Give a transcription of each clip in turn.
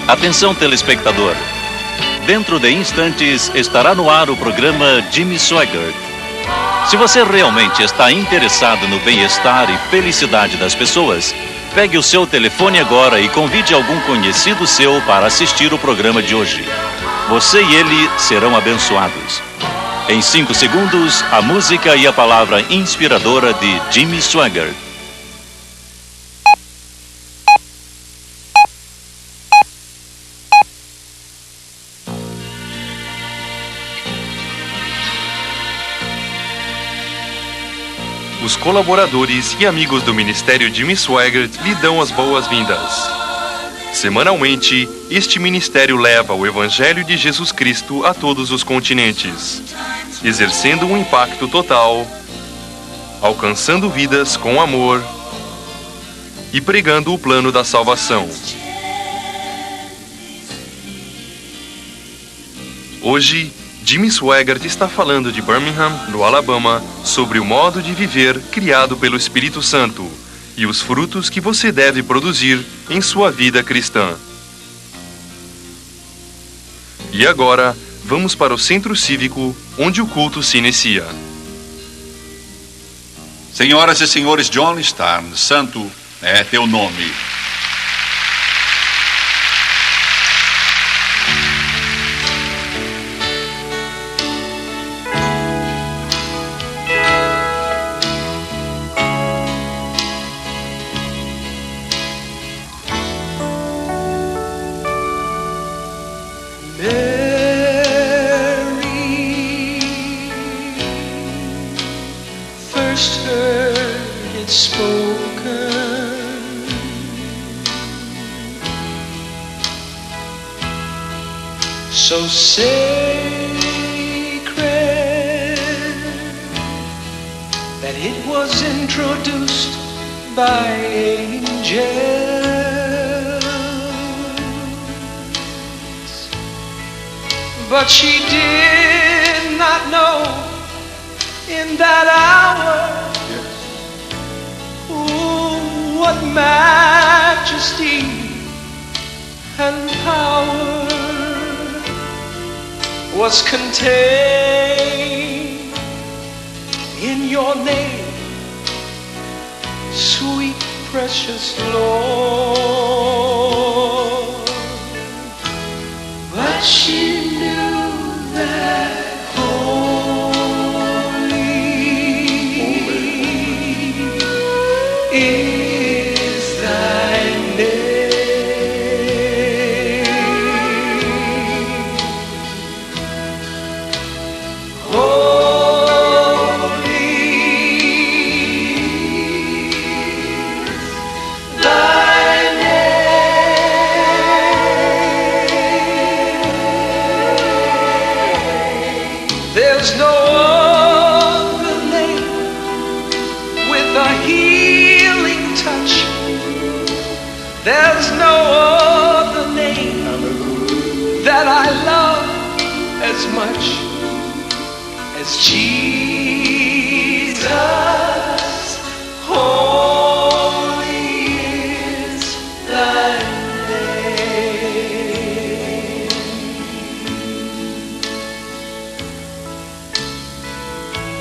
Atenção, telespectador. Dentro de instantes estará no ar o programa Jimmy Swaggart. Se você realmente está interessado no bem-estar e felicidade das pessoas, pegue o seu telefone agora e convide algum conhecido seu para assistir o programa de hoje. Você e ele serão abençoados. Em 5 segundos, a música e a palavra inspiradora de Jimmy Swaggart. Os colaboradores e amigos do Ministério Jimmy Swaggart lhe dão as boas-vindas. Semanalmente, este ministério leva o Evangelho de Jesus Cristo a todos os continentes, exercendo um impacto total, alcançando vidas com amor e pregando o plano da salvação. Hoje, Jimmy Swaggart está falando de Birmingham, no Alabama, sobre o modo de viver criado pelo Espírito Santo e os frutos que você deve produzir em sua vida cristã. E agora, vamos para o centro cívico, onde o culto se inicia. Senhoras e senhores, John Starn, santo é teu nome. So sacred that it was introduced by angels, but she did not know in that hour what majesty and power was contained in your name, sweet precious Lord. But she knew that holy is thy name. There's no other name with a healing touch. There's no other name that I love as much as Jesus. Holy is thy name.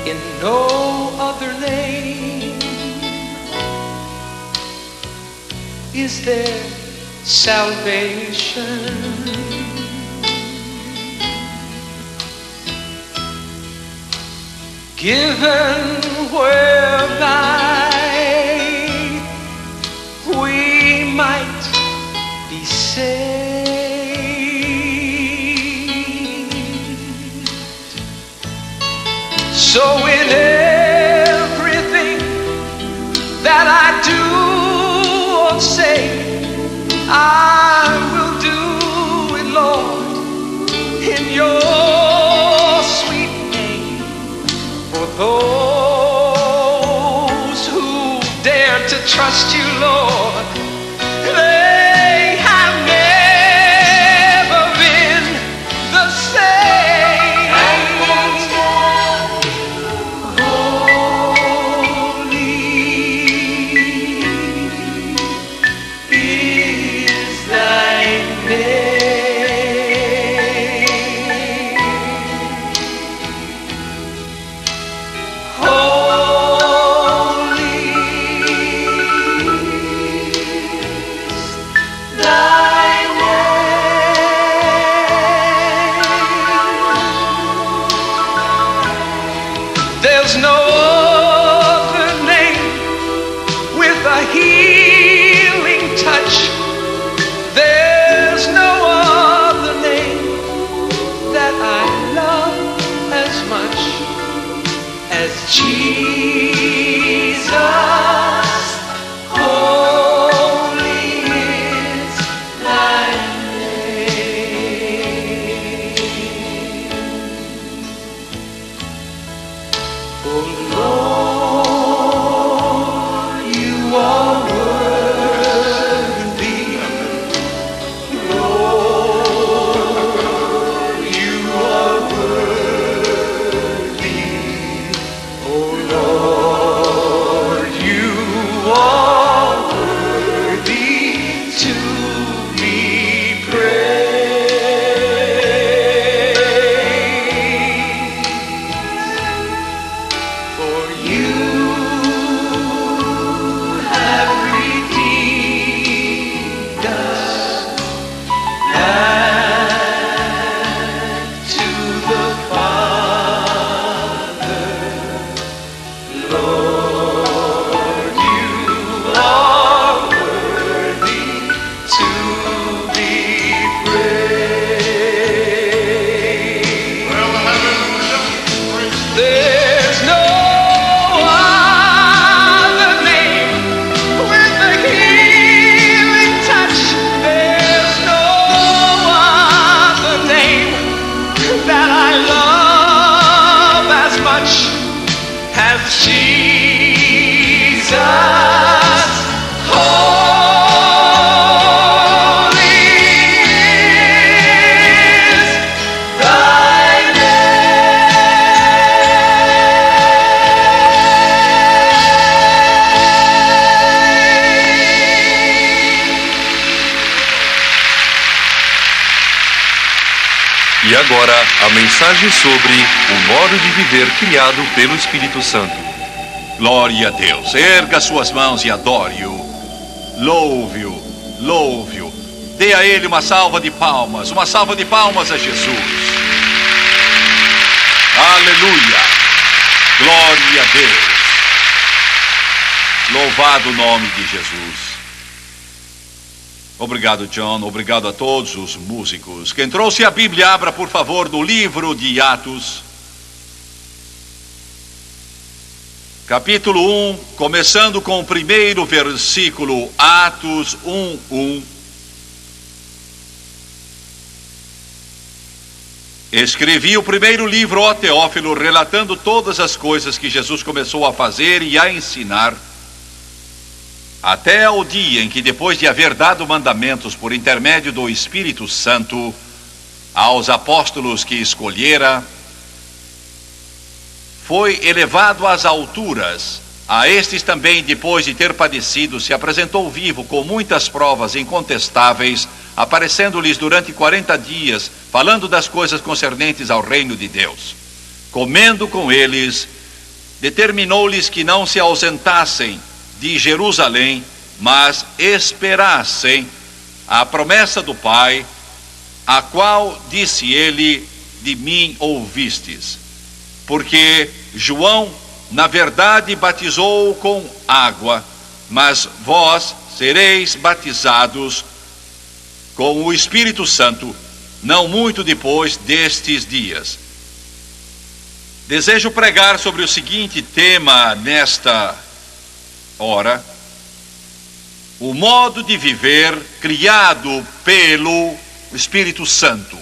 In no other name is there salvation. Given whereby we might be saved. So in everything that I do or say, I will do it, Lord, in your sweet name. For those who dare to trust you, Lord, they have never been the same. Holy is thy name. agora, a mensagem sobre o modo de viver criado pelo Espírito Santo. Glória a Deus. Erga suas mãos e adore-o. Louve-o, louve-o. Dê a Ele uma salva de palmas a Jesus. Aleluia. Glória a Deus. Louvado o nome de Jesus. Obrigado, John. Obrigado a todos os músicos. Quem trouxe a Bíblia, abra, por favor, no livro de Atos. Capítulo 1, começando com o primeiro versículo, Atos 1:1. Escrevi o primeiro livro, ó Teófilo, relatando todas as coisas que Jesus começou a fazer e a ensinar, até ao dia em que, depois de haver dado mandamentos por intermédio do Espírito Santo aos apóstolos que escolhera, foi elevado às alturas. A estes também, depois de ter padecido, se apresentou vivo com muitas provas incontestáveis, aparecendo-lhes durante 40 dias, falando das coisas concernentes ao reino de Deus. Comendo com eles, determinou-lhes que não se ausentassem de Jerusalém, mas esperassem a promessa do Pai, a qual disse ele: de mim ouvistes. Porque João, na verdade, batizou com água, mas vós sereis batizados com o Espírito Santo, não muito depois destes dias. Desejo pregar sobre o seguinte tema nesta hora: o modo de viver criado pelo Espírito Santo.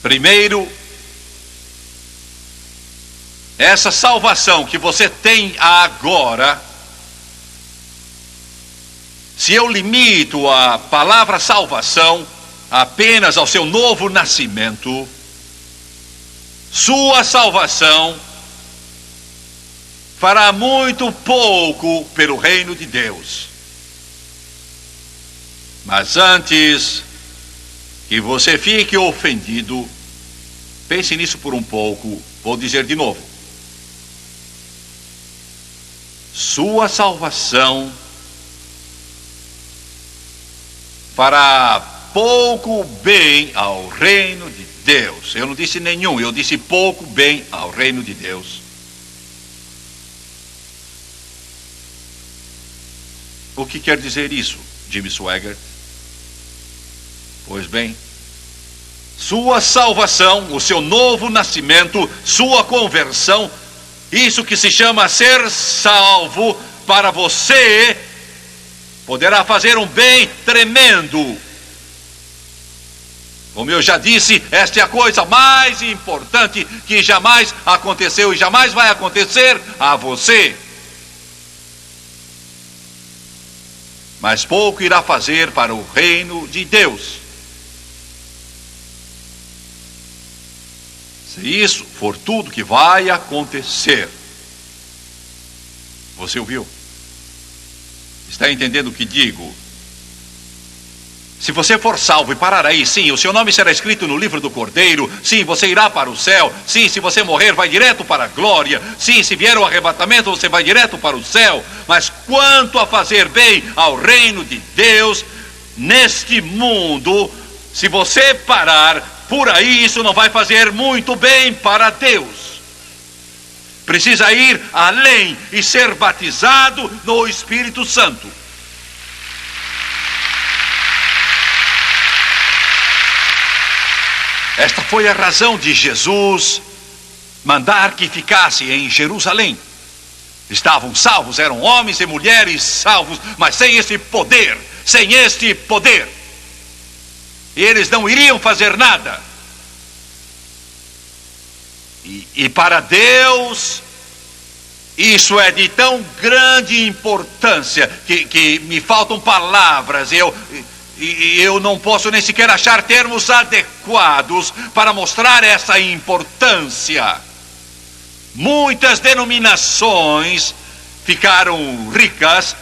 Primeiro, essa salvação que você tem agora, se eu limito a palavra salvação apenas ao seu novo nascimento, sua salvação fará muito pouco pelo reino de Deus. Mas antes que você fique ofendido, pense nisso por um pouco. Vou dizer de novo: sua salvação fará pouco bem ao reino de Deus. Eu não disse nenhum, eu disse pouco bem ao reino de Deus. O que quer dizer isso, Jimmy Swaggart? Pois bem, sua salvação, o seu novo nascimento, sua conversão, isso que se chama ser salvo, para você poderá fazer um bem tremendo. Como eu já disse, esta é a coisa mais importante que jamais aconteceu e jamais vai acontecer a você. Mas pouco irá fazer para o reino de Deus. Se isso for tudo que vai acontecer. Você ouviu? Está entendendo o que digo? Se você for salvo e parar aí, sim, o seu nome será escrito no livro do Cordeiro. Sim, você irá para o céu. Sim, se você morrer, vai direto para a glória. Sim, se vier o arrebatamento, você vai direto para o céu. Mas quanto a fazer bem ao reino de Deus neste mundo, se você parar por aí, isso não vai fazer muito bem para Deus. Precisa ir além e ser batizado no Espírito Santo. Esta foi a razão de Jesus mandar que ficasse em Jerusalém. Estavam salvos, eram homens e mulheres salvos, mas sem este poder, sem este poder. Eles não iriam fazer nada. E para Deus, isso é de tão grande importância que me faltam palavras. Eu não posso nem sequer achar termos adequados para mostrar essa importância. Muitas denominações ficaram ricas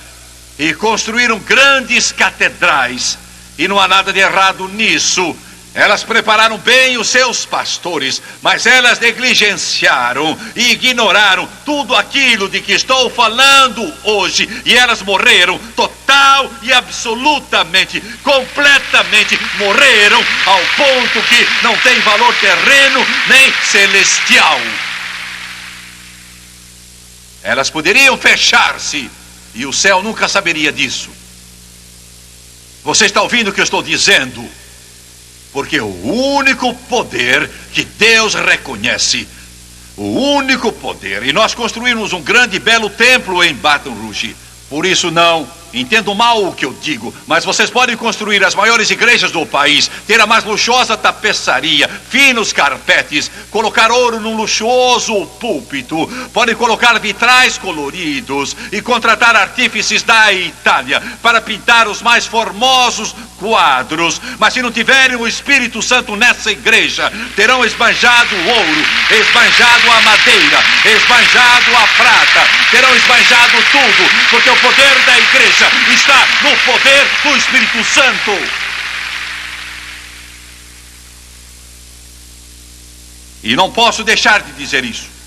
e construíram grandes catedrais, e não há nada de errado nisso. Elas prepararam bem os seus pastores, mas elas negligenciaram e ignoraram tudo aquilo de que estou falando hoje. E elas morreram total e absolutamente, completamente morreram, ao ponto que não tem valor terreno nem celestial. Elas poderiam fechar-se e o céu nunca saberia disso. Você está ouvindo o que eu estou dizendo? Porque o único poder que Deus reconhece, o único poder, e nós construímos um grande e belo templo em Baton Rouge. Por isso não entendo mal o que eu digo, mas vocês podem construir as maiores igrejas do país, ter a mais luxuosa tapeçaria, finos carpetes, colocar ouro num luxuoso púlpito, podem colocar vitrais coloridos e contratar artífices da Itália para pintar os mais formosos quadros, mas se não tiverem o Espírito Santo nessa igreja, terão esbanjado o ouro, esbanjado a madeira, esbanjado a prata, terão esbanjado tudo, porque o poder da igreja está no poder do Espírito Santo. E não posso deixar de dizer isso.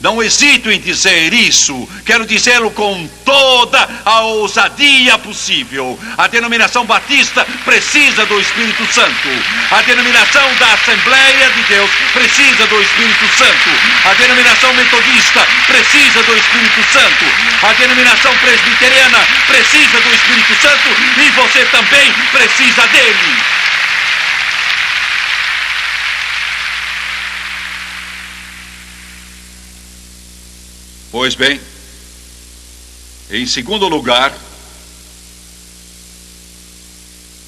Não hesito em dizer isso. Quero dizê-lo com toda a ousadia possível. A denominação batista precisa do Espírito Santo. A denominação da Assembleia de Deus precisa do Espírito Santo. A denominação metodista precisa do Espírito Santo. A denominação presbiteriana precisa do Espírito Santo. E você também precisa dele. Pois bem, em segundo lugar,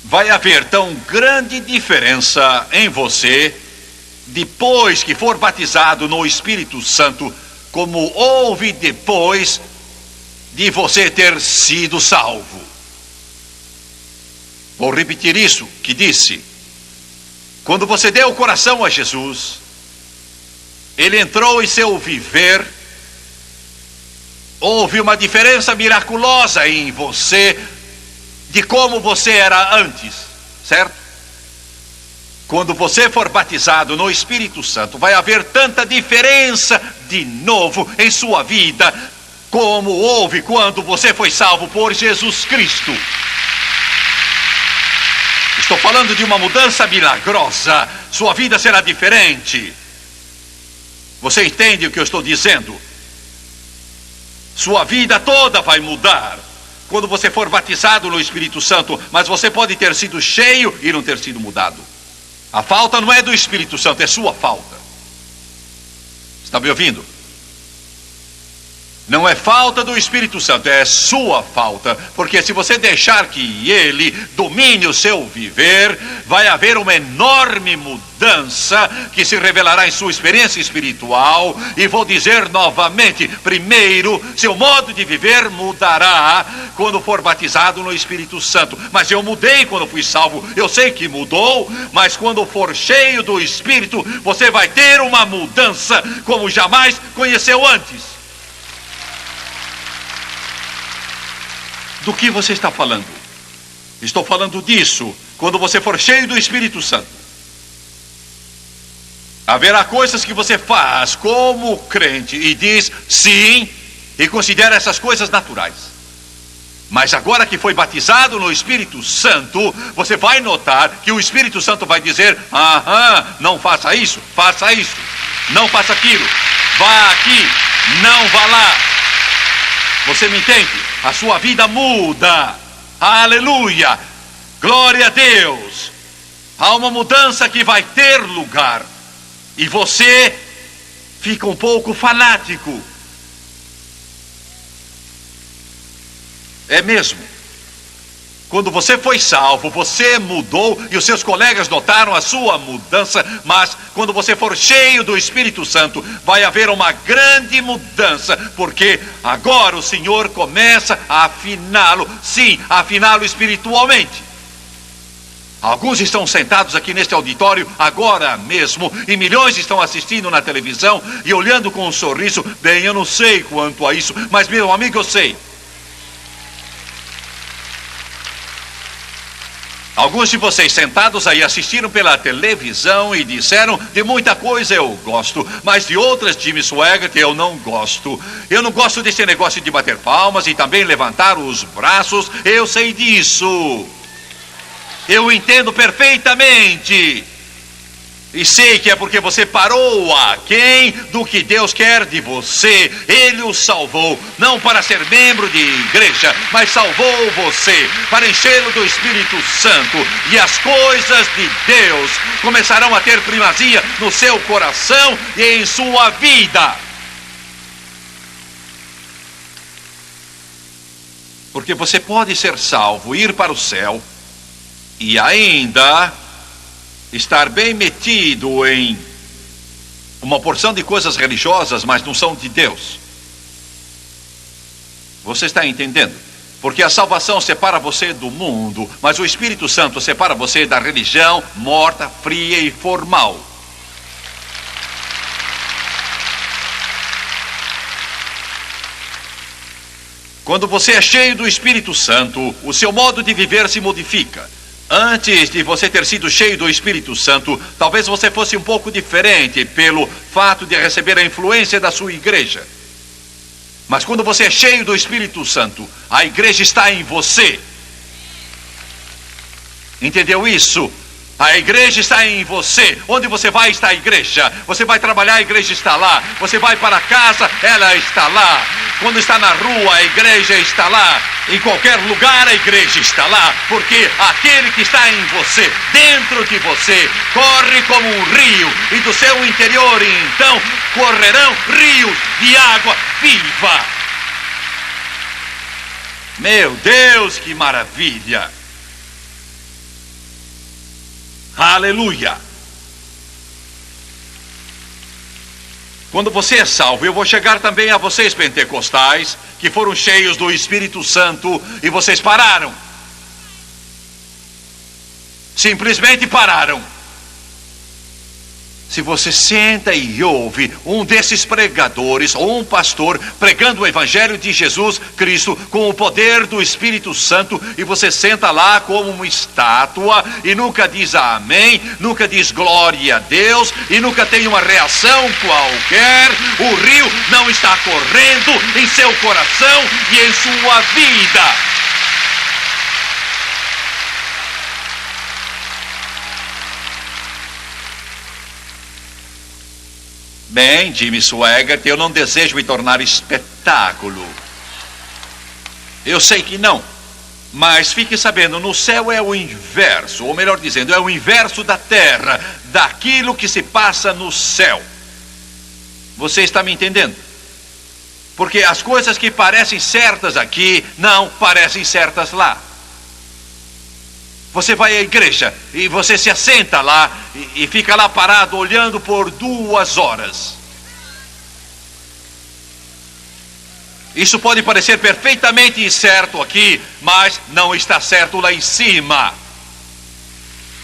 vai haver tão grande diferença em você depois que for batizado no Espírito Santo como houve depois de você ter sido salvo. Vou repetir isso que disse. Quando você deu o coração a Jesus, Ele entrou em seu viver. Houve uma diferença miraculosa em você de como você era antes, certo? Quando você for batizado no Espírito Santo, vai haver tanta diferença de novo em sua vida como houve quando você foi salvo por Jesus Cristo. Estou falando de uma mudança milagrosa. Sua vida será diferente. Você entende o que eu estou dizendo? Sua vida toda vai mudar quando você for batizado no Espírito Santo, mas você pode ter sido cheio e não ter sido mudado. A falta não é do Espírito Santo, é sua falta. Está me ouvindo? Não é falta do Espírito Santo, é sua falta. Porque se você deixar que Ele domine o seu viver, vai haver uma enorme mudança que se revelará em sua experiência espiritual. E vou dizer novamente, primeiro, seu modo de viver mudará quando for batizado no Espírito Santo. Mas eu mudei quando fui salvo, eu sei que mudou, mas quando for cheio do Espírito, você vai ter uma mudança como jamais conheceu antes. Do que você está falando? Estou falando disso quando você for cheio do Espírito Santo. Haverá coisas que você faz como crente e diz sim e considera essas coisas naturais. Mas agora que foi batizado no Espírito Santo, você vai notar que o Espírito Santo vai dizer: não faça isso, não faça aquilo, vá aqui, não vá lá. Você me entende? A sua vida muda. Aleluia! Glória a Deus! Há uma mudança que vai ter lugar. E você fica um pouco fanático. É mesmo. Quando você foi salvo, você mudou e os seus colegas notaram a sua mudança, mas quando você for cheio do Espírito Santo, vai haver uma grande mudança, porque agora o Senhor começa a afiná-lo, sim, a afiná-lo espiritualmente. Alguns estão sentados aqui neste auditório agora mesmo, e milhões estão assistindo na televisão e olhando com um sorriso. Bem, eu não sei quanto a isso, mas meu amigo, eu sei. Alguns de vocês sentados aí assistiram pela televisão e disseram: de muita coisa eu gosto, mas de outras, Jimmy Swaggart, eu não gosto. Eu não gosto desse negócio de bater palmas e também levantar os braços. Eu sei disso. Eu entendo perfeitamente. E sei que é porque você parou aquém do que Deus quer de você. Ele o salvou, não para ser membro de igreja, mas salvou você para enchê-lo do Espírito Santo. E as coisas de Deus começarão a ter primazia no seu coração e em sua vida. Porque você pode ser salvo, ir para o céu e ainda estar bem metido em uma porção de coisas religiosas, mas não são de Deus. Você está entendendo? Porque a salvação separa você do mundo, mas o Espírito Santo separa você da religião morta, fria e formal. Quando você é cheio do Espírito Santo, o seu modo de viver se modifica. Antes de você ter sido cheio do Espírito Santo, talvez você fosse um pouco diferente pelo fato de receber a influência da sua igreja. Mas quando você é cheio do Espírito Santo, a igreja está em você. Entendeu isso? A igreja está em você. Onde você vai está a igreja. Você vai trabalhar, a igreja está lá. Você vai para casa, ela está lá. Quando está na rua, a igreja está lá. Em qualquer lugar, a igreja está lá. Porque aquele que está em você, dentro de você, corre como um rio. E do seu interior, então, correrão rios de água viva. Meu Deus, que maravilha! Aleluia! Quando você é salvo, eu vou chegar também a vocês pentecostais, que foram cheios do Espírito Santo e vocês pararam. Simplesmente pararam. Se você senta e ouve um desses pregadores ou um pastor pregando o Evangelho de Jesus Cristo com o poder do Espírito Santo, e você senta lá como uma estátua e nunca diz amém, nunca diz glória a Deus e nunca tem uma reação qualquer, o rio não está correndo em seu coração e em sua vida. Bem, Jimmy Swaggart, eu não desejo me tornar espetáculo. Eu sei que não. Mas fique sabendo, no céu é o inverso. Ou melhor dizendo, é o inverso da terra. Daquilo que se passa no céu. Você está me entendendo? Porque as coisas que parecem certas aqui, não parecem certas lá. Você vai à igreja e você se assenta lá e fica lá parado olhando por 2 horas. Isso pode parecer perfeitamente certo aqui, mas não está certo lá em cima.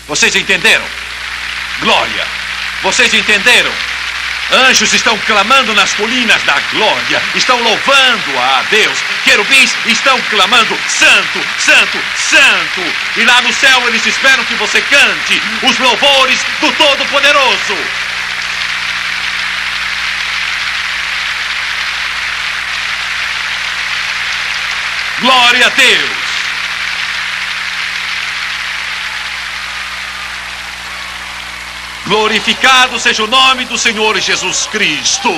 Vocês entenderam? Glória! Vocês entenderam? Anjos estão clamando nas colinas da glória, estão louvando a Deus. Querubins estão clamando: Santo, Santo, Santo. E lá no céu eles esperam que você cante os louvores do Todo-Poderoso. Glória a Deus. Glorificado seja o nome do Senhor Jesus Cristo.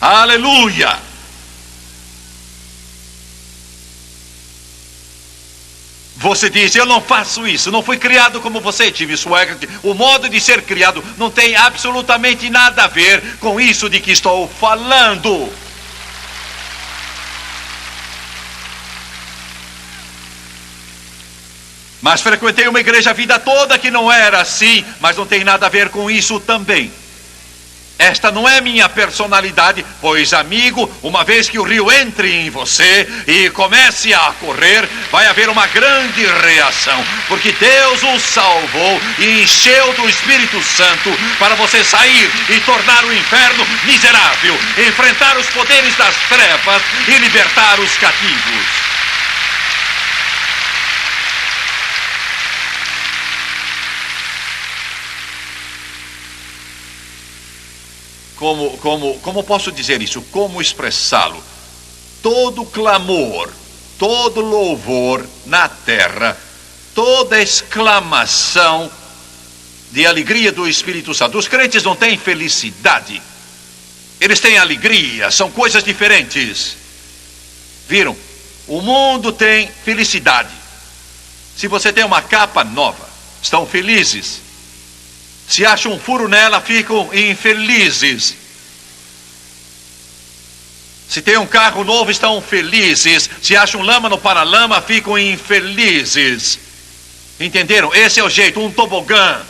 Aleluia. Você diz: eu não faço isso, não fui criado como você, Jimmy Swaggart. O modo de ser criado não tem absolutamente nada a ver com isso de que estou falando. Mas frequentei uma igreja a vida toda que não era assim, mas não tem nada a ver com isso também. Esta não é minha personalidade, pois, amigo, uma vez que o rio entre em você e comece a correr, vai haver uma grande reação, porque Deus o salvou e encheu do Espírito Santo para você sair e tornar o inferno miserável, enfrentar os poderes das trevas e libertar os cativos. Como posso dizer isso? Como expressá-lo? Todo clamor, todo louvor na terra, toda exclamação de alegria do Espírito Santo. Os crentes não têm felicidade, eles têm alegria, são coisas diferentes. Viram? O mundo tem felicidade. Se você tem uma capa nova, estão felizes. Se acham um furo nela, ficam infelizes. Se tem um carro novo, estão felizes. Se acham lama no paralama, ficam infelizes. Entenderam? Esse é o jeito, um tobogã.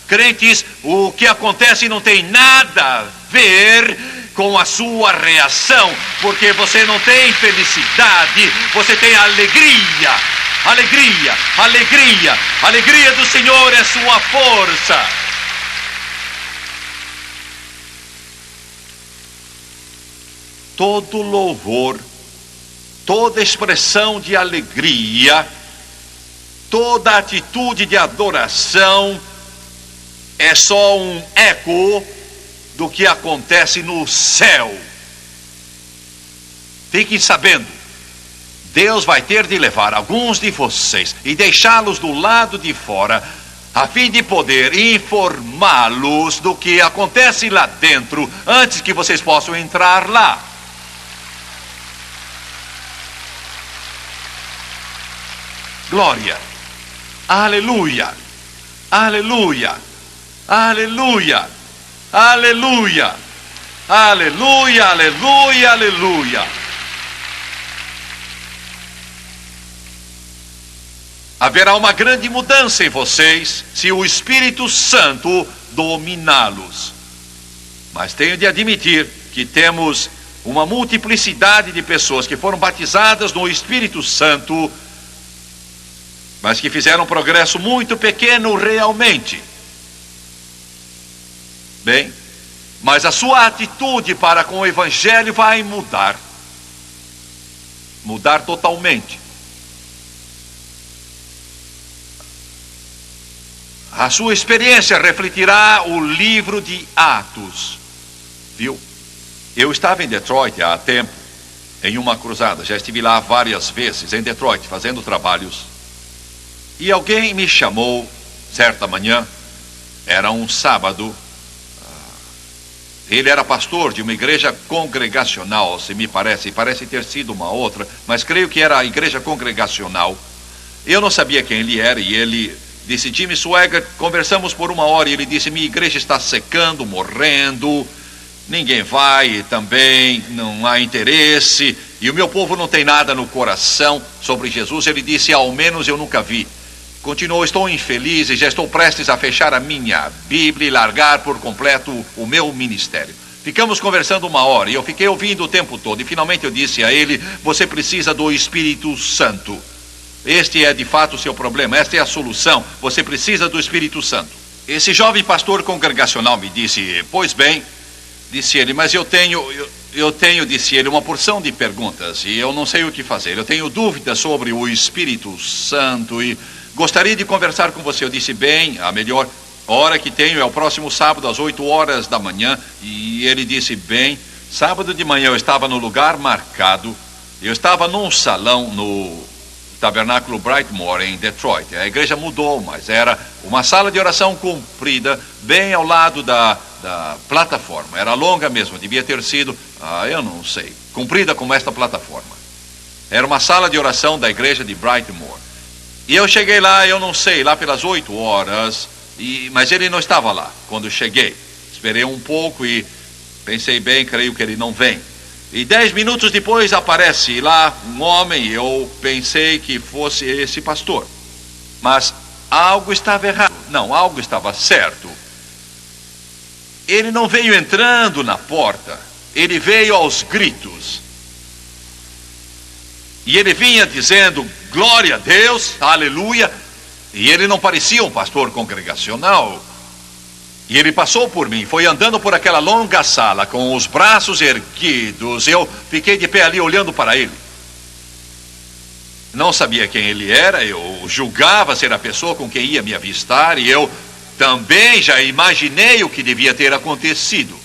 Crentes, o que acontece não tem nada a ver com a sua reação, porque você não tem felicidade, você tem alegria. Alegria, alegria, alegria do Senhor é sua força. Todo louvor, toda expressão de alegria, toda atitude de adoração é só um eco do que acontece no céu. Fiquem sabendo, Deus vai ter de levar alguns de vocês e deixá-los do lado de fora, a fim de poder informá-los do que acontece lá dentro, antes que vocês possam entrar lá. Glória, aleluia, aleluia, aleluia, aleluia, aleluia, aleluia, aleluia. Haverá uma grande mudança em vocês se o Espírito Santo dominá-los. Mas tenho de admitir que temos uma multiplicidade de pessoas que foram batizadas no Espírito Santo, mas que fizeram um progresso muito pequeno realmente. Bem, mas a sua atitude para com o Evangelho vai mudar. Mudar totalmente. A sua experiência refletirá o livro de Atos. Viu? Eu estava em Detroit há tempo, em uma cruzada. Já estive lá várias vezes, em Detroit, fazendo trabalhos. E alguém me chamou, certa manhã, era um sábado. Ele era pastor de uma igreja congregacional, se me parece ter sido uma outra, mas creio que era a igreja congregacional. Eu não sabia quem ele era e ele disse: Jimmy Swaggart, conversamos por 1 hora e ele disse: minha igreja está secando, morrendo, ninguém vai também, não há interesse, e o meu povo não tem nada no coração sobre Jesus. Ele disse: ao menos eu nunca vi. Continuou: estou infeliz e já estou prestes a fechar a minha Bíblia e largar por completo o meu ministério. Ficamos conversando 1 hora e eu fiquei ouvindo o tempo todo. E finalmente eu disse a ele: você precisa do Espírito Santo. Este é de fato o seu problema, esta é a solução. Você precisa do Espírito Santo. Esse jovem pastor congregacional me disse: pois bem, disse ele, mas eu tenho, disse ele, uma porção de perguntas e eu não sei o que fazer. Eu tenho dúvidas sobre o Espírito Santo e gostaria de conversar com você. Eu disse: bem, a melhor hora que tenho é o próximo sábado às 8 horas da manhã. E ele disse: bem, sábado de manhã eu estava no lugar marcado. Eu estava num salão no Tabernáculo Brightmoor em Detroit. A igreja mudou, mas era uma sala de oração comprida bem ao lado da plataforma. Era longa mesmo, devia ter sido, eu não sei, comprida como esta plataforma. Era uma sala de oração da igreja de Brightmoor. E eu cheguei lá, eu não sei, lá pelas 8 horas, mas ele não estava lá quando cheguei. Esperei um pouco e pensei: bem, creio que ele não vem. E 10 minutos depois aparece lá um homem e eu pensei que fosse esse pastor. Mas algo estava errado. Não, algo estava certo. ele não veio entrando na porta, ele veio aos gritos. E ele vinha dizendo, glória a Deus, aleluia. E ele não parecia um pastor congregacional. E ele passou por mim, foi andando por aquela longa sala com os braços erguidos. Eu fiquei de pé ali olhando para ele. Não sabia quem ele era, eu julgava ser a pessoa com quem ia me avistar. E eu também já imaginei o que devia ter acontecido.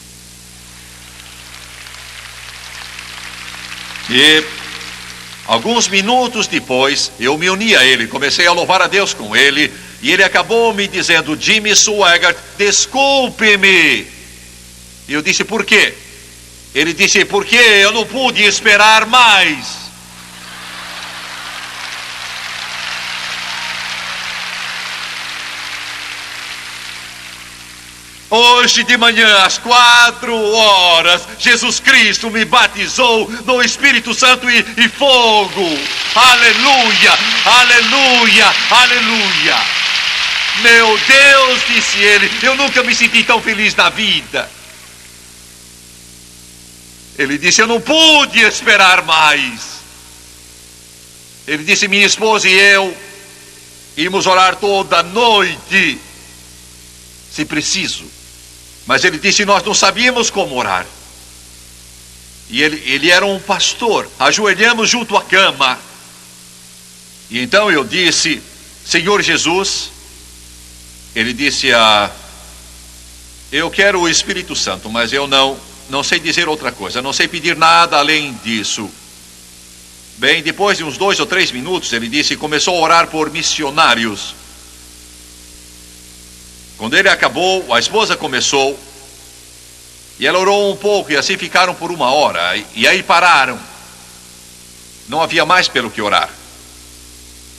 E alguns minutos depois, eu me uni a ele, comecei a louvar a Deus com ele, e ele acabou me dizendo, Jimmy Swaggart, desculpe-me. E eu disse, por quê? Ele disse, porque eu não pude esperar mais. Hoje de manhã, às 4h, Jesus Cristo me batizou no Espírito Santo e fogo. Aleluia, aleluia, aleluia. Meu Deus, disse ele, eu nunca me senti tão feliz na vida. Ele disse, eu não pude esperar mais. Ele disse, minha esposa e eu íamos orar toda noite, se preciso. Mas ele disse, nós não sabíamos como orar. E ele era um pastor. Ajoelhamos junto à cama. E então eu disse, Senhor Jesus. Ele disse, eu quero o Espírito Santo, mas eu não sei dizer outra coisa. Não sei pedir nada além disso. Bem, depois de uns 2 ou 3 minutos, ele disse, começou a orar por missionários. Quando ele acabou, a esposa começou, e ela orou um pouco, e assim ficaram por 1 hora, e aí pararam. Não havia mais pelo que orar.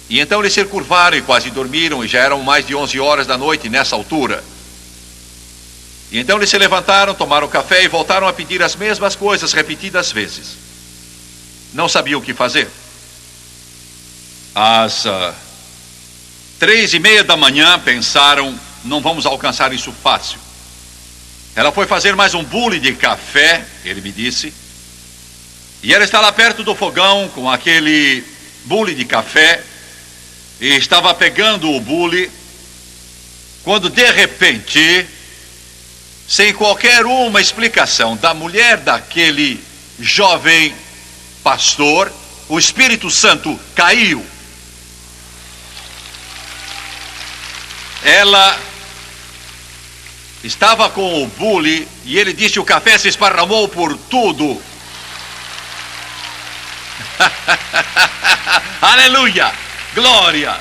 E então eles se curvaram e quase dormiram, e já eram mais de 11 horas da noite nessa altura. E então eles se levantaram, tomaram café e voltaram a pedir as mesmas coisas repetidas vezes. Não sabiam o que fazer. Às 3h30 da manhã pensaram, não vamos alcançar isso fácil. Ela foi fazer mais um bule de café, ele me disse, e ela está lá perto do fogão com aquele bule de café, e estava pegando o bule, quando de repente, sem qualquer uma explicação da mulher daquele jovem pastor, o Espírito Santo caiu. Ela estava com o bule e ele disse, o café se esparramou por tudo. Aleluia, glória.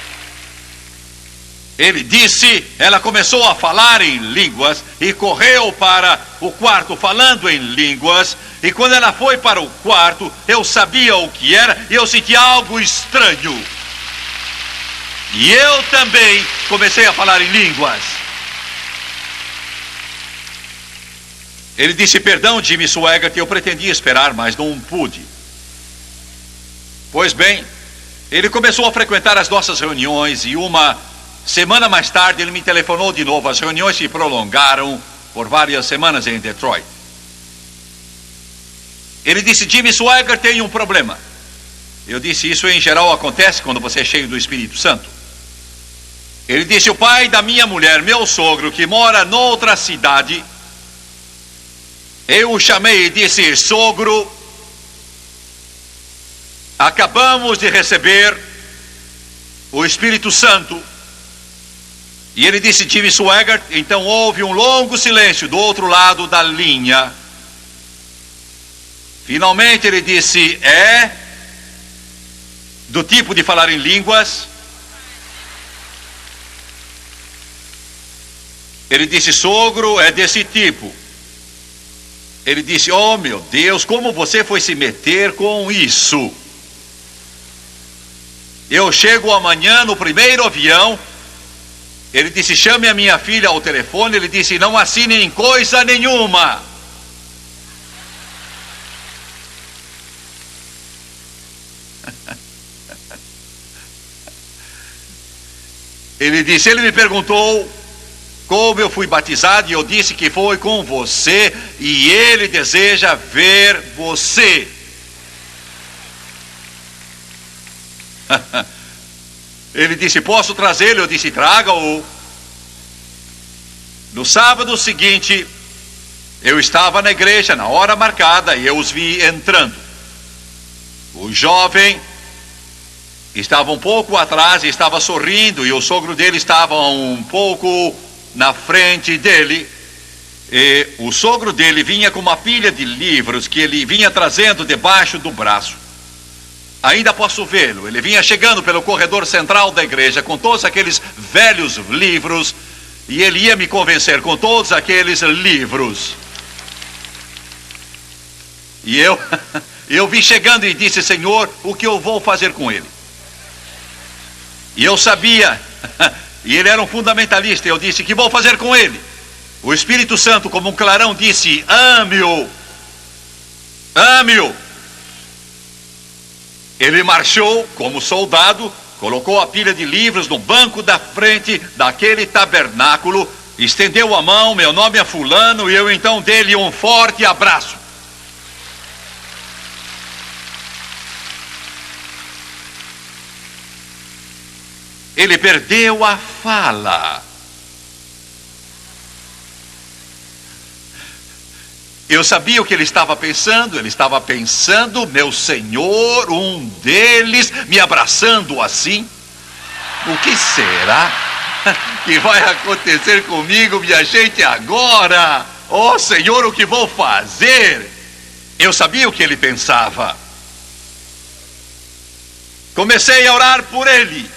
Ele disse, ela começou a falar em línguas e correu para o quarto falando em línguas. E quando ela foi para o quarto, eu sabia o que era e eu senti algo estranho. E eu também comecei a falar em línguas. Ele disse, perdão, Jimmy Swaggart, eu pretendia esperar, mas não pude. Pois bem, ele começou a frequentar as nossas reuniões e 1 semana mais tarde ele me telefonou de novo. As reuniões se prolongaram por várias semanas em Detroit. Ele disse, Jimmy Swaggart tem um problema. Eu disse, isso em geral acontece quando você é cheio do Espírito Santo. Ele disse, o pai da minha mulher, meu sogro, que mora noutra cidade, eu o chamei e disse, sogro, acabamos de receber o Espírito Santo. E ele disse, Jimmy Swaggart, então houve um longo silêncio do outro lado da linha. Finalmente ele disse, é do tipo de falar em línguas? Ele disse, sogro, é desse tipo. Ele disse, oh meu Deus, como você foi se meter com isso? Eu chego amanhã no primeiro avião. Ele disse, chame a minha filha ao telefone. Ele disse, não assinem coisa nenhuma. Ele disse, ele me perguntou como eu fui batizado, e eu disse que foi com você, e ele deseja ver você. Ele disse: posso trazê-lo? Eu disse: traga-o. No sábado seguinte, eu estava na igreja na hora marcada e eu os vi entrando. O jovem estava um pouco atrás e estava sorrindo, e o sogro dele estava um pouco na frente dele. E o sogro dele vinha com uma pilha de livros que ele vinha trazendo debaixo do braço. Ainda posso vê-lo. Ele vinha chegando pelo corredor central da igreja com todos aqueles velhos livros, e ele ia me convencer com todos aqueles livros. E eu vi chegando e disse: Senhor, o que eu vou fazer com ele? E eu sabia, e ele era um fundamentalista. Eu disse: que vou fazer com ele? O Espírito Santo, como um clarão, disse: ame-o, ame-o. Ele marchou como soldado, colocou a pilha de livros no banco da frente daquele tabernáculo, estendeu a mão: meu nome é fulano, e eu então dei-lhe um forte abraço. Ele perdeu a fala. Eu sabia o que ele estava pensando. Ele estava pensando: meu Senhor, um deles me abraçando assim. O que será que vai acontecer comigo, minha gente, agora? Oh, Senhor, o que vou fazer? Eu sabia o que ele pensava. Comecei a orar por ele.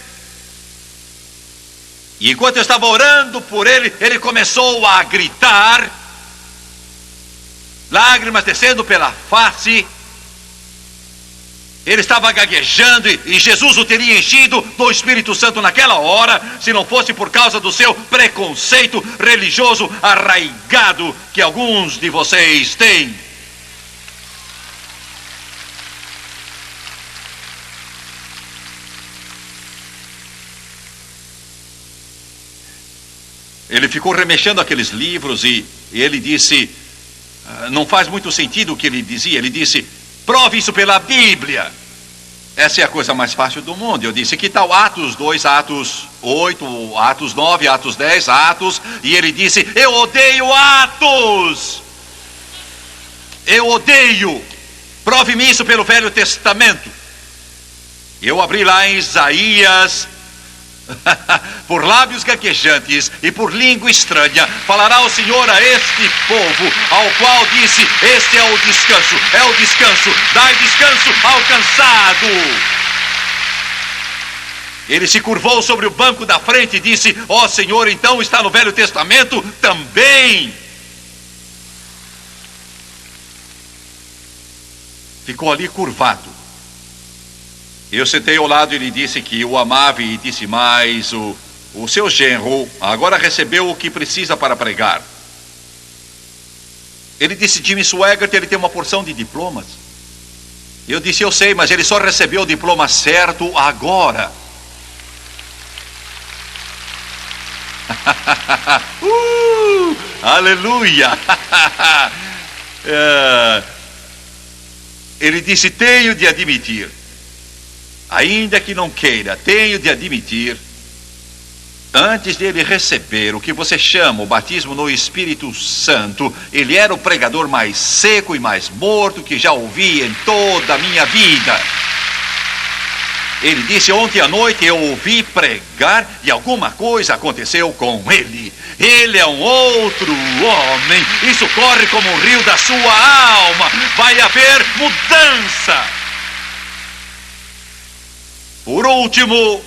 E enquanto eu estava orando por ele, ele começou a gritar, lágrimas descendo pela face. Ele estava gaguejando, e Jesus o teria enchido do Espírito Santo naquela hora, se não fosse por causa do seu preconceito religioso arraigado que alguns de vocês têm. Ele ficou remexendo aqueles livros e ele disse: não faz muito sentido o que ele dizia. Ele disse: prove isso pela Bíblia. Essa é a coisa mais fácil do mundo. Eu disse: que tal Atos 2, Atos 8, Atos 9, Atos 10, Atos? E ele disse: eu odeio Atos. Eu odeio. Prove-me isso pelo Velho Testamento. Eu abri lá em Isaías. Por lábios gaguejantes e por língua estranha falará o Senhor a este povo, ao qual disse: este é o descanso, dai descanso ao cansado. Ele se curvou sobre o banco da frente e disse: ó Senhor, então está no Velho Testamento também. Ficou ali curvado. Eu sentei ao lado e lhe disse que o amava, e disse mais: o seu genro agora recebeu o que precisa para pregar. Ele disse: Jimmy Swaggart, ele tem uma porção de diplomas. Eu disse: eu sei, mas ele só recebeu o diploma certo agora. Aleluia! Ele disse: tenho de admitir, ainda que não queira, tenho de admitir, antes dele receber o que você chama o batismo no Espírito Santo, ele era o pregador mais seco e mais morto que já ouvi em toda a minha vida. Ele disse: ontem à noite eu ouvi pregar e alguma coisa aconteceu com ele. Ele é um outro homem. Isso corre como um rio da sua alma. Vai haver mudança. Por último,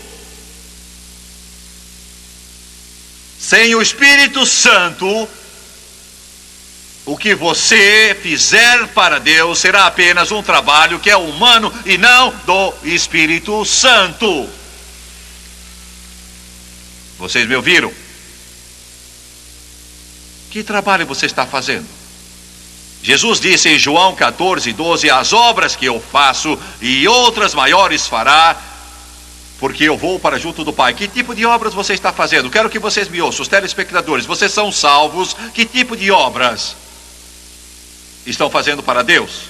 sem o Espírito Santo, o que você fizer para Deus será apenas um trabalho que é humano e não do Espírito Santo. Vocês me ouviram? Que trabalho você está fazendo? Jesus disse em João 14:12: as obras que eu faço e outras maiores fará, porque eu vou para junto do Pai. Que tipo de obras você está fazendo? Quero que vocês me ouçam, os telespectadores. Vocês são salvos. Que tipo de obras estão fazendo para Deus?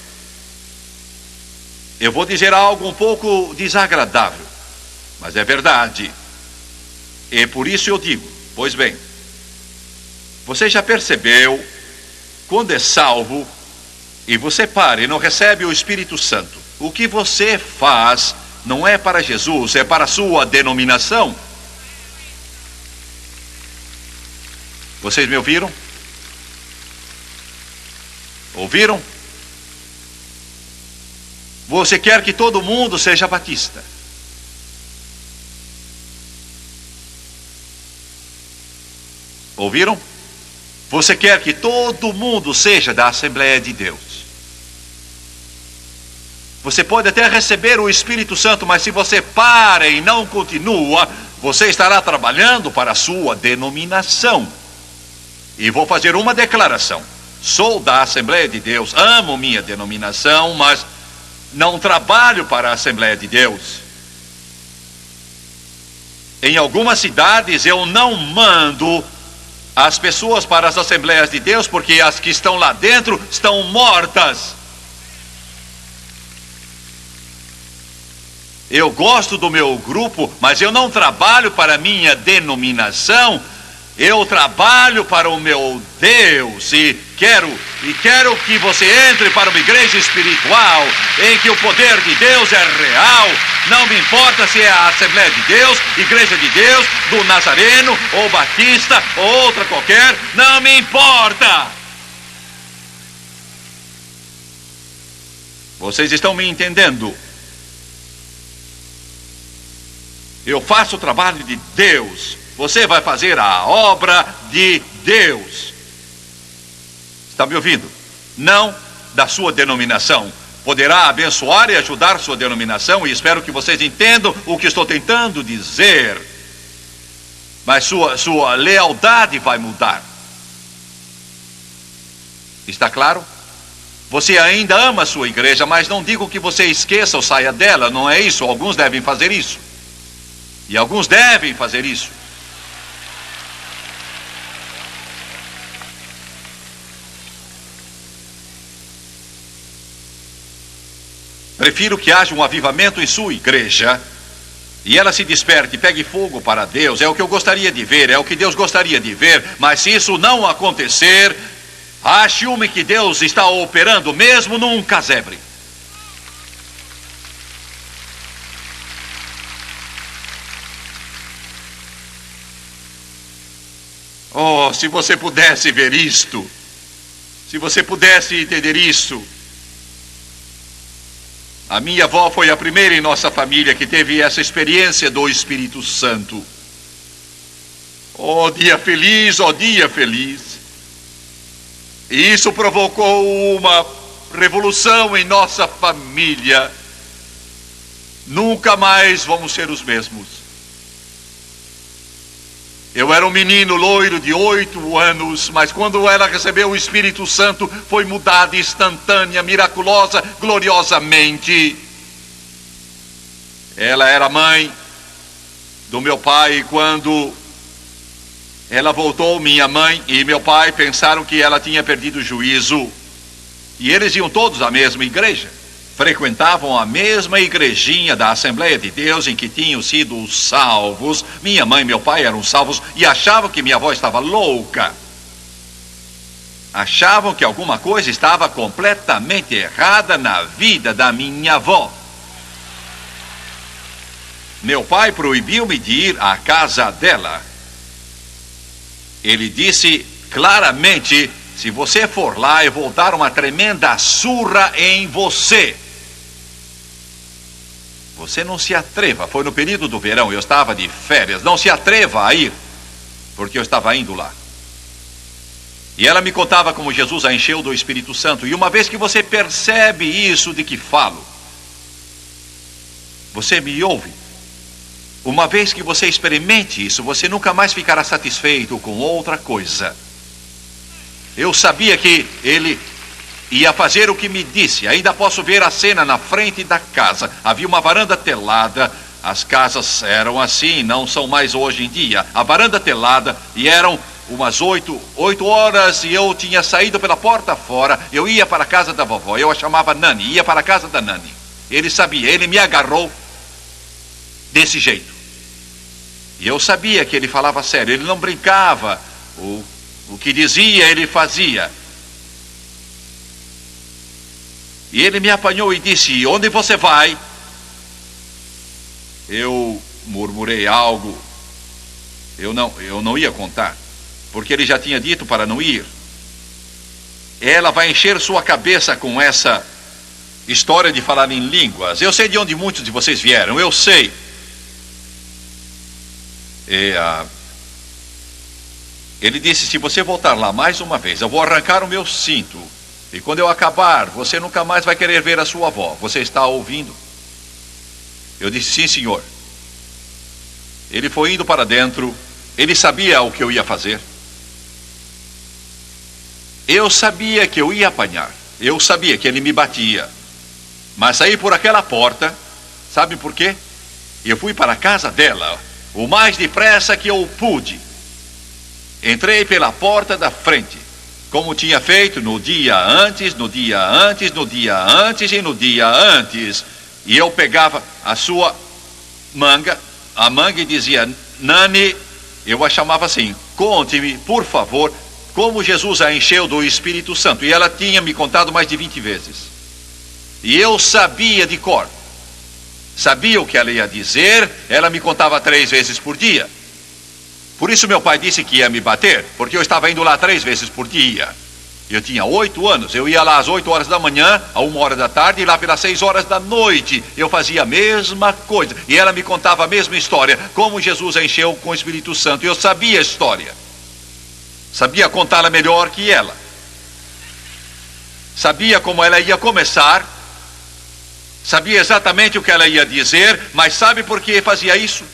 Eu vou dizer algo um pouco desagradável, mas é verdade. E por isso eu digo, pois bem, você já percebeu, quando é salvo, e você para e não recebe o Espírito Santo, o que você faz não é para Jesus, é para a sua denominação. Vocês me ouviram? Ouviram? Você quer que todo mundo seja batista. Ouviram? Você quer que todo mundo seja da Assembleia de Deus. Você pode até receber o Espírito Santo, mas se você para e não continua, você estará trabalhando para a sua denominação. E vou fazer uma declaração. Sou da Assembleia de Deus, amo minha denominação, mas não trabalho para a Assembleia de Deus. Em algumas cidades eu não mando as pessoas para as Assembleias de Deus, porque as que estão lá dentro estão mortas. Eu gosto do meu grupo, mas eu não trabalho para a minha denominação. Eu trabalho para o meu Deus e quero que você entre para uma igreja espiritual em que o poder de Deus é real. Não me importa se é a Assembleia de Deus, Igreja de Deus, do Nazareno ou Batista ou outra qualquer, não me importa. Vocês estão me entendendo? Eu faço o trabalho de Deus. Você vai fazer a obra de Deus. Está me ouvindo? Não da sua denominação. Poderá abençoar e ajudar sua denominação, e espero que vocês entendam o que estou tentando dizer. Mas sua lealdade vai mudar. Está claro? Você ainda ama a sua igreja, mas não digo que você esqueça ou saia dela. Não é isso. Alguns devem fazer isso. E alguns devem fazer isso. Prefiro que haja um avivamento em sua igreja e ela se desperte e pegue fogo para Deus. É o que eu gostaria de ver, é o que Deus gostaria de ver. Mas se isso não acontecer, ache uma que Deus está operando mesmo num casebre. Oh, se você pudesse ver isto, se você pudesse entender isso. A minha avó foi a primeira em nossa família que teve essa experiência do Espírito Santo. Oh, dia feliz, oh, dia feliz. E isso provocou uma revolução em nossa família. Nunca mais vamos ser os mesmos. Eu era um menino loiro de 8 anos, mas quando ela recebeu o Espírito Santo, foi mudada instantânea, miraculosa, gloriosamente. Ela era mãe do meu pai, e quando ela voltou, minha mãe e meu pai pensaram que ela tinha perdido o juízo. E eles iam todos à mesma igreja. Frequentavam a mesma igrejinha da Assembleia de Deus em que tinham sido salvos. Minha mãe e meu pai eram salvos e achavam que minha avó estava louca. Achavam que alguma coisa estava completamente errada na vida da minha avó. Meu pai proibiu-me de ir à casa dela. Ele disse claramente: se você for lá, eu vou dar uma tremenda surra em você. Você não se atreva. Foi no período do verão, eu estava de férias. Não se atreva a ir, porque eu estava indo lá. E ela me contava como Jesus a encheu do Espírito Santo. E uma vez que você percebe isso de que falo, você me ouve. Uma vez que você experimente isso, você nunca mais ficará satisfeito com outra coisa. Eu sabia que ele ia fazer o que me disse. Ainda posso ver a cena na frente da casa. Havia uma varanda telada As casas eram assim, não são mais hoje em dia. A varanda telada, e eram umas 8 horas, e eu tinha saído pela porta fora. Eu ia para a casa da vovó, eu a chamava Nani, ia para a casa da Nani. Ele sabia, ele me agarrou desse jeito. E eu sabia que ele falava sério, ele não brincava. O que dizia, ele fazia. E ele me apanhou e disse: onde você vai? Eu murmurei algo. Eu não ia contar, porque ele já tinha dito para não ir. Ela vai encher sua cabeça com essa história de falar em línguas. Eu sei de onde muitos de vocês vieram, eu sei. Ele disse: se você voltar lá mais uma vez, eu vou arrancar o meu cinto. E quando eu acabar, você nunca mais vai querer ver a sua avó. Você está ouvindo? Eu disse: sim, senhor. Ele foi indo para dentro. Ele sabia o que eu ia fazer. Eu sabia que eu ia apanhar. Eu sabia que ele me batia. Mas saí por aquela porta. Sabe por quê? Eu fui para a casa dela o mais depressa que eu pude. Entrei pela porta da frente, como tinha feito no dia antes, no dia antes, no dia antes e no dia antes. E eu pegava a sua manga, a manga, e dizia: Nani, eu a chamava assim: conte-me, por favor, como Jesus a encheu do Espírito Santo. E ela tinha me contado mais de 20 vezes. E eu sabia de cor. Sabia o que ela ia dizer. Ela me contava 3 vezes por dia. Por isso meu pai disse que ia me bater, porque eu estava indo lá 3 vezes por dia. Eu tinha 8 anos, eu ia lá às 8 horas da manhã, a 1 hora da tarde, e lá pelas 6 horas da noite. Eu fazia a mesma coisa, e ela me contava a mesma história, como Jesus a encheu com o Espírito Santo. Eu sabia a história, sabia contá-la melhor que ela, sabia como ela ia começar, sabia exatamente o que ela ia dizer. Mas sabe por que fazia isso?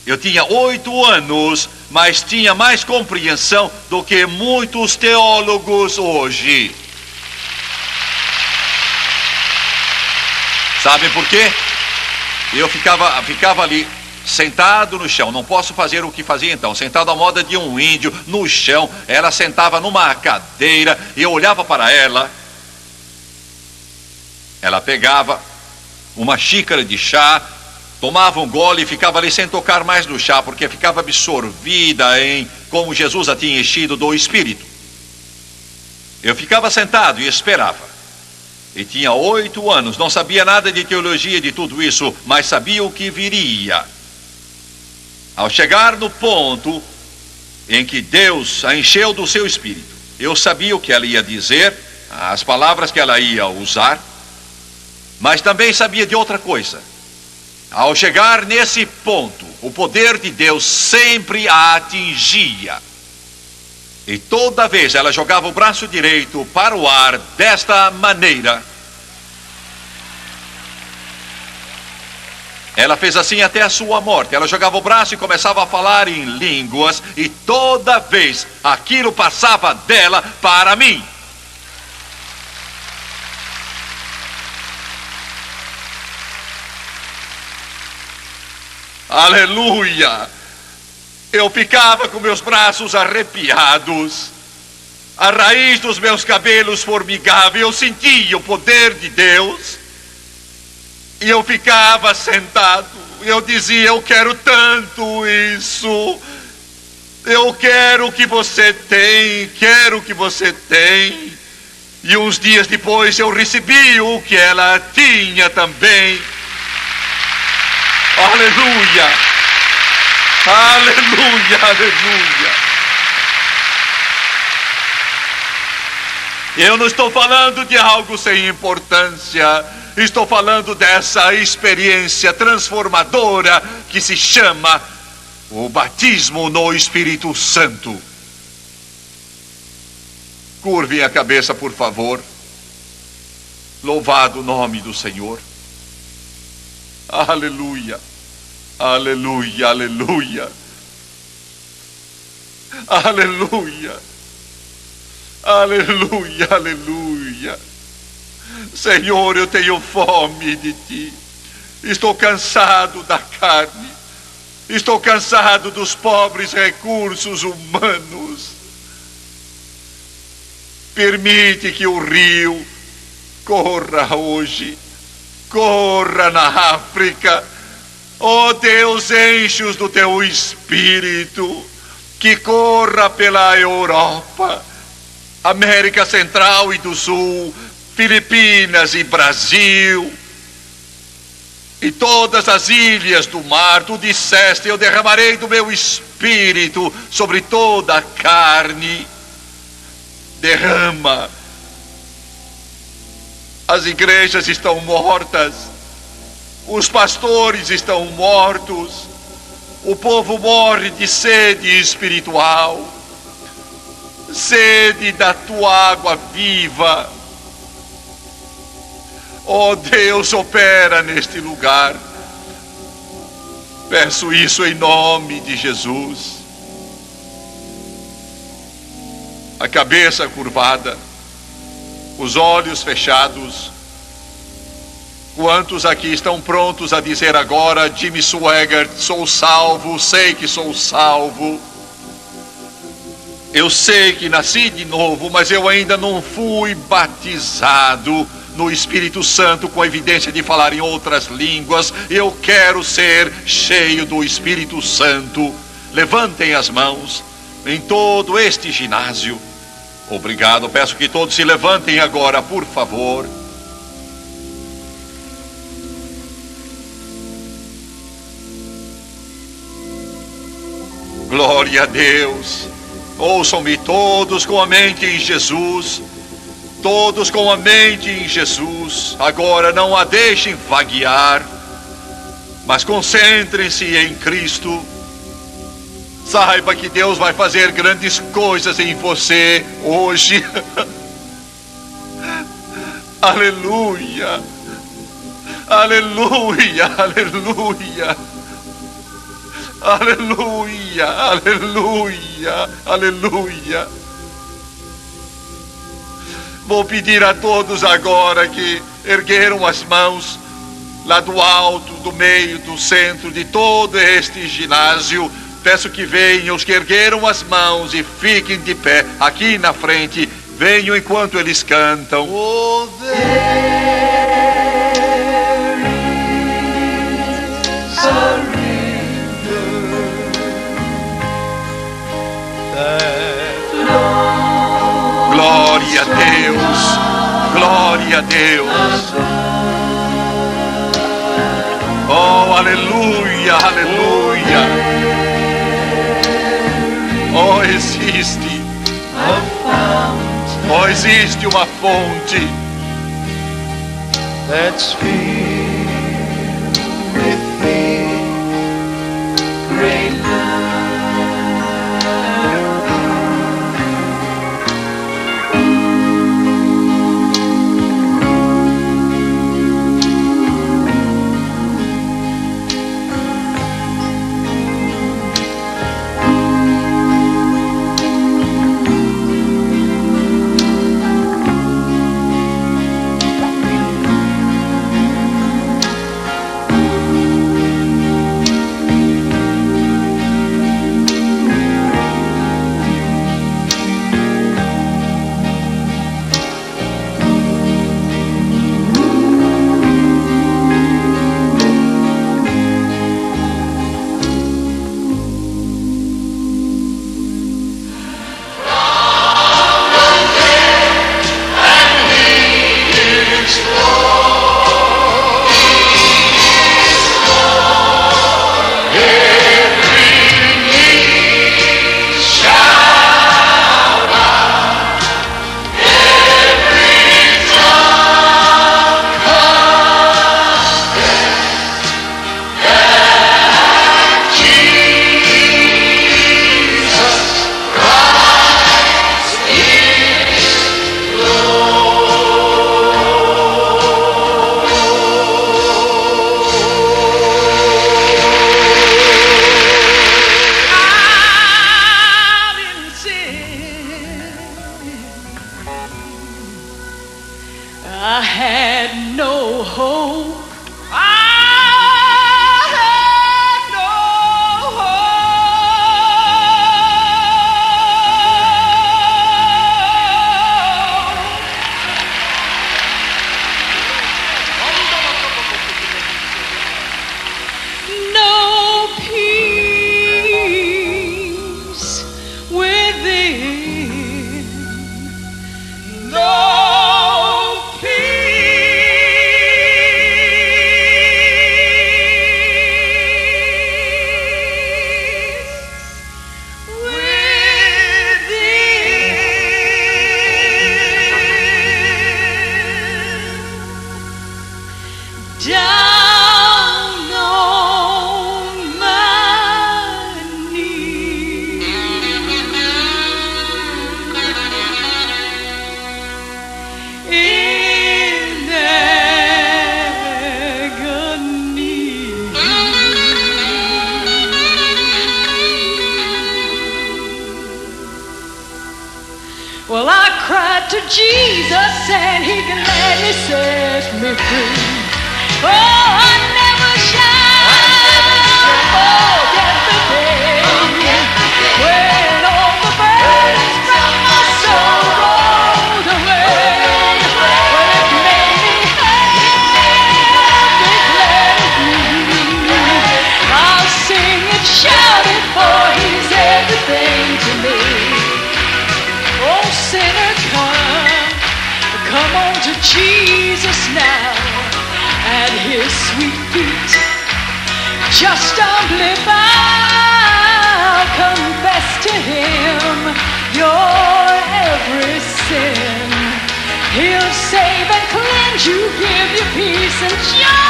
Eu tinha 8 anos, mas tinha mais compreensão do que muitos teólogos hoje. Sabe por quê? Eu ficava ali, sentado no chão. Não posso fazer o que fazia então, sentado à moda de um índio, no chão. Ela sentava numa cadeira, eu olhava para ela. Ela pegava uma xícara de chá, tomava um gole e ficava ali sem tocar mais no chá, porque ficava absorvida em como Jesus a tinha enchido do Espírito. Eu ficava sentado e esperava. E tinha 8 anos, não sabia nada de teologia, de tudo isso, mas sabia o que viria. Ao chegar no ponto em que Deus a encheu do seu Espírito, eu sabia o que ela ia dizer, as palavras que ela ia usar, mas também sabia de outra coisa. Ao chegar nesse ponto, o poder de Deus sempre a atingia. E toda vez ela jogava o braço direito para o ar desta maneira. Ela fez assim até a sua morte. Ela jogava o braço e começava a falar em línguas, e toda vez aquilo passava dela para mim. Aleluia! Eu ficava com meus braços arrepiados, a raiz dos meus cabelos formigava, eu sentia o poder de Deus, e eu ficava sentado. Eu dizia: eu quero tanto isso, eu quero o que você tem, quero o que você tem. E uns dias depois eu recebi o que ela tinha também. Aleluia, aleluia, aleluia. Eu não estou falando de algo sem importância. Estou falando dessa experiência transformadora que se chama o batismo no Espírito Santo. Curvem a cabeça, por favor. Louvado o nome do Senhor. Aleluia, aleluia, aleluia, aleluia, aleluia, aleluia. Senhor, eu tenho fome de Ti. Estou cansado da carne. Estou cansado dos pobres recursos humanos. Permite que o rio corra hoje. Corra na África. Oh Deus, enche-os do teu espírito. Que corra pela Europa, América Central e do Sul, Filipinas e Brasil, e todas as ilhas do mar. Tu disseste: eu derramarei do meu espírito sobre toda a carne. Derrama. As igrejas estão mortas, os pastores estão mortos, o povo morre de sede espiritual, sede da tua água viva. Oh Deus, opera neste lugar. Peço isso em nome de Jesus. A cabeça curvada, os olhos fechados. Quantos aqui estão prontos a dizer agora: Jimmy Swaggart, sou salvo, sei que sou salvo. Eu sei que nasci de novo, mas eu ainda não fui batizado no Espírito Santo com a evidência de falar em outras línguas. Eu quero ser cheio do Espírito Santo. Levantem as mãos em todo este ginásio. Obrigado, peço que todos se levantem agora, por favor. Glória a Deus. Ouçam-me todos com a mente em Jesus. Todos com a mente em Jesus. Agora não a deixem vaguear, mas concentrem-se em Cristo. Saiba que Deus vai fazer grandes coisas em você hoje. Aleluia. Aleluia. Aleluia. Aleluia, aleluia, aleluia. Vou pedir a todos agora que ergueram as mãos, lá do alto, do meio, do centro, de todo este ginásio. Peço que venham os que ergueram as mãos e fiquem de pé aqui na frente. Venham enquanto eles cantam. Oh, there is a glória a Deus, glória a Deus. Oh, aleluia, aleluia. Oh, existe uma fonte that's filled with great love. I had no hope. I down on my knees in agony. Well, I cried to Jesus and he gladly set me free. Oh, I never shall forget the day when all the burdens from my soul rolled away. When it made me happy, glad and free. I'll sing and shout it, for he's everything to me. Oh, sinner, come on to Jesus now, at his sweet feet. Just humbly bow, confess to him your every sin. He'll save and cleanse you, give you peace and joy.